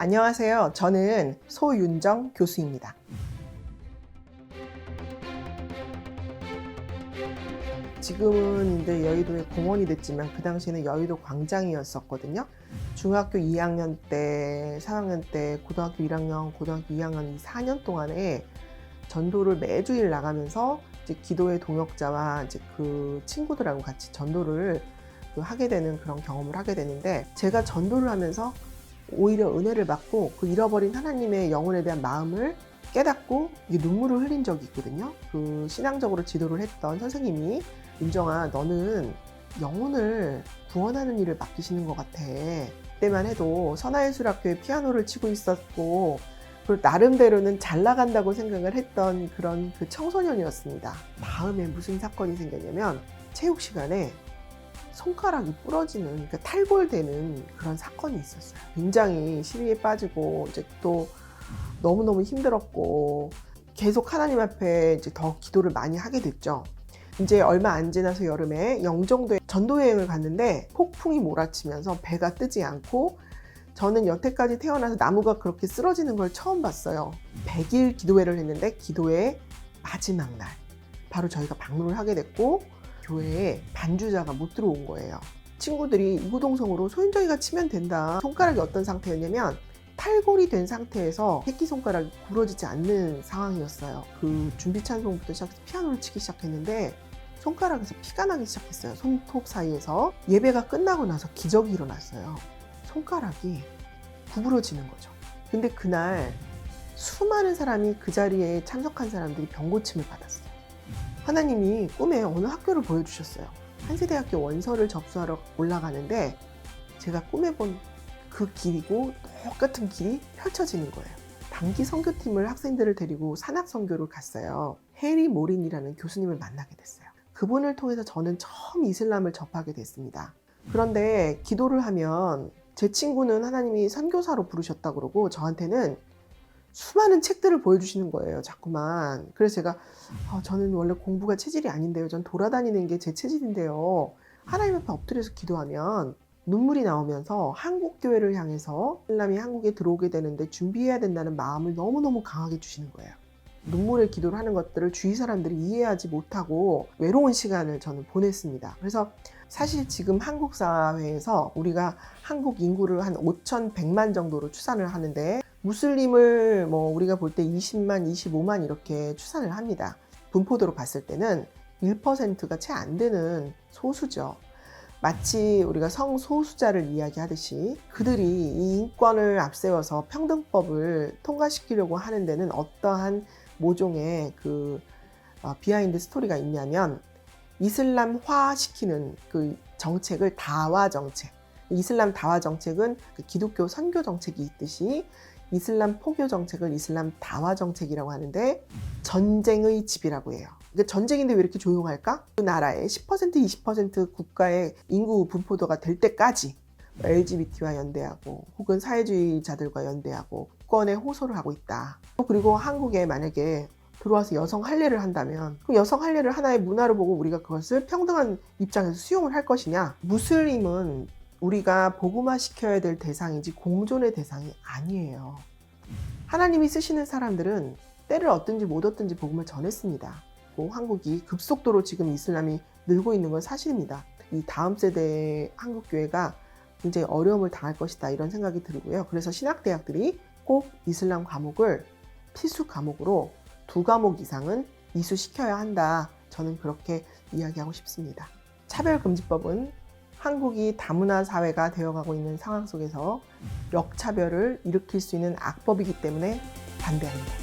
안녕하세요. 저는 소윤정 교수입니다. 지금은 이제 여의도의 공원이 됐지만 그 당시에는 여의도 광장이었었거든요. 중학교 2학년 때, 3학년 때, 고등학교 1학년, 고등학교 2학년 이 4년 동안에 전도를 매주일 나가면서 이제 기도의 동역자와 이제 그 친구들하고 같이 전도를 하게 되는 그런 경험을 하게 되는데, 제가 전도를 하면서 오히려 은혜를 받고 그 잃어버린 하나님의 영혼에 대한 마음을 깨닫고 눈물을 흘린 적이 있거든요. 그 신앙적으로 지도를 했던 선생님이, 윤정아, 너는 영혼을 구원하는 일을 맡기시는 것 같아. 그때만 해도 선하예술학교에 피아노를 치고 있었고, 그리고 나름대로는 잘 나간다고 생각을 했던 그런 그 청소년이었습니다. 다음에 무슨 사건이 생겼냐면, 체육 시간에 손가락이 부러지는, 그러니까 탈골되는 그런 사건이 있었어요. 굉장히 시리에 빠지고 이제 또 너무너무 힘들었고 계속 하나님 앞에 이제 더 기도를 많이 하게 됐죠. 이제 얼마 안 지나서 여름에 영종도에 전도 여행을 갔는데 폭풍이 몰아치면서 배가 뜨지 않고, 저는 여태까지 태어나서 나무가 그렇게 쓰러지는 걸 처음 봤어요. 100일 기도회를 했는데 기도회 마지막 날 바로 저희가 방문을 하게 됐고, 교회에 반주자가 못 들어온 거예요. 친구들이 이구동성으로 소윤정이가 치면 된다. 손가락이 어떤 상태였냐면 탈골이 된 상태에서 새끼손가락이 굴어지지 않는 상황이었어요. 그 준비 찬송부터 시작해서 피아노를 치기 시작했는데 손가락에서 피가 나기 시작했어요. 손톱 사이에서. 예배가 끝나고 나서 기적이 일어났어요. 손가락이 구부러지는 거죠. 근데 그날 수많은 사람이, 그 자리에 참석한 사람들이 병고침을 받았어요. 하나님이 꿈에 어느 학교를 보여주셨어요. 한세대학교 원서를 접수하러 올라가는데 제가 꿈에 본 그 길이고 똑같은 길이 펼쳐지는 거예요. 단기 선교팀을 학생들을 데리고 산악 선교를 갔어요. 해리 모린이라는 교수님을 만나게 됐어요. 그분을 통해서 저는 처음 이슬람을 접하게 됐습니다. 그런데 기도를 하면 제 친구는 하나님이 선교사로 부르셨다고 그러고 저한테는 수많은 책들을 보여주시는 거예요. 자꾸만. 그래서 제가 저는 원래 공부가 체질이 아닌데요. 전 돌아다니는 게 제 체질인데요. 하나님 앞에 엎드려서 기도하면 눈물이 나오면서 한국 교회를 향해서 이슬람이 한국에 들어오게 되는데 준비해야 된다는 마음을 너무너무 강하게 주시는 거예요. 눈물의 기도를 하는 것들을 주위 사람들이 이해하지 못하고 외로운 시간을 저는 보냈습니다. 그래서 사실 지금 한국 사회에서 우리가 한국 인구를 한 5,100만 정도로 추산을 하는데, 무슬림을 우리가 볼 때 20만, 25만 이렇게 추산을 합니다. 분포도로 봤을 때는 1%가 채 안 되는 소수죠. 마치 우리가 성소수자를 이야기하듯이 그들이 이 인권을 앞세워서 평등법을 통과시키려고 하는 데는 어떠한 모종의 그 비하인드 스토리가 있냐면, 이슬람화 시키는 그 정책을 다화 정책, 이슬람 다화 정책은 그 기독교 선교 정책이 있듯이 이슬람 포교 정책을 이슬람 다화 정책이라고 하는데, 전쟁의 집이라고 해요. 그러니까 전쟁인데 왜 이렇게 조용할까? 그 나라의 10%, 20% 국가의 인구 분포도가 될 때까지 LGBT와 연대하고 혹은 사회주의자들과 연대하고 국권에 호소를 하고 있다. 그리고 한국에 만약에 들어와서 여성 할례를 한다면 그 여성 할례를 하나의 문화로 보고 우리가 그것을 평등한 입장에서 수용을 할 것이냐? 무슬림은 우리가 복음화 시켜야 될 대상이지 공존의 대상이 아니에요. 하나님이 쓰시는 사람들은 때를 얻든지 못 얻든지 복음을 전했습니다. 한국이 급속도로 지금 이슬람이 늘고 있는 건 사실입니다. 이 다음 세대의 한국교회가 굉장히 어려움을 당할 것이다, 이런 생각이 들고요. 그래서 신학대학들이 꼭 이슬람 과목을 필수 과목으로 2과목 이상은 이수시켜야 한다. 저는 그렇게 이야기하고 싶습니다. 차별금지법은 한국이 다문화 사회가 되어가고 있는 상황 속에서 역차별을 일으킬 수 있는 악법이기 때문에 반대합니다.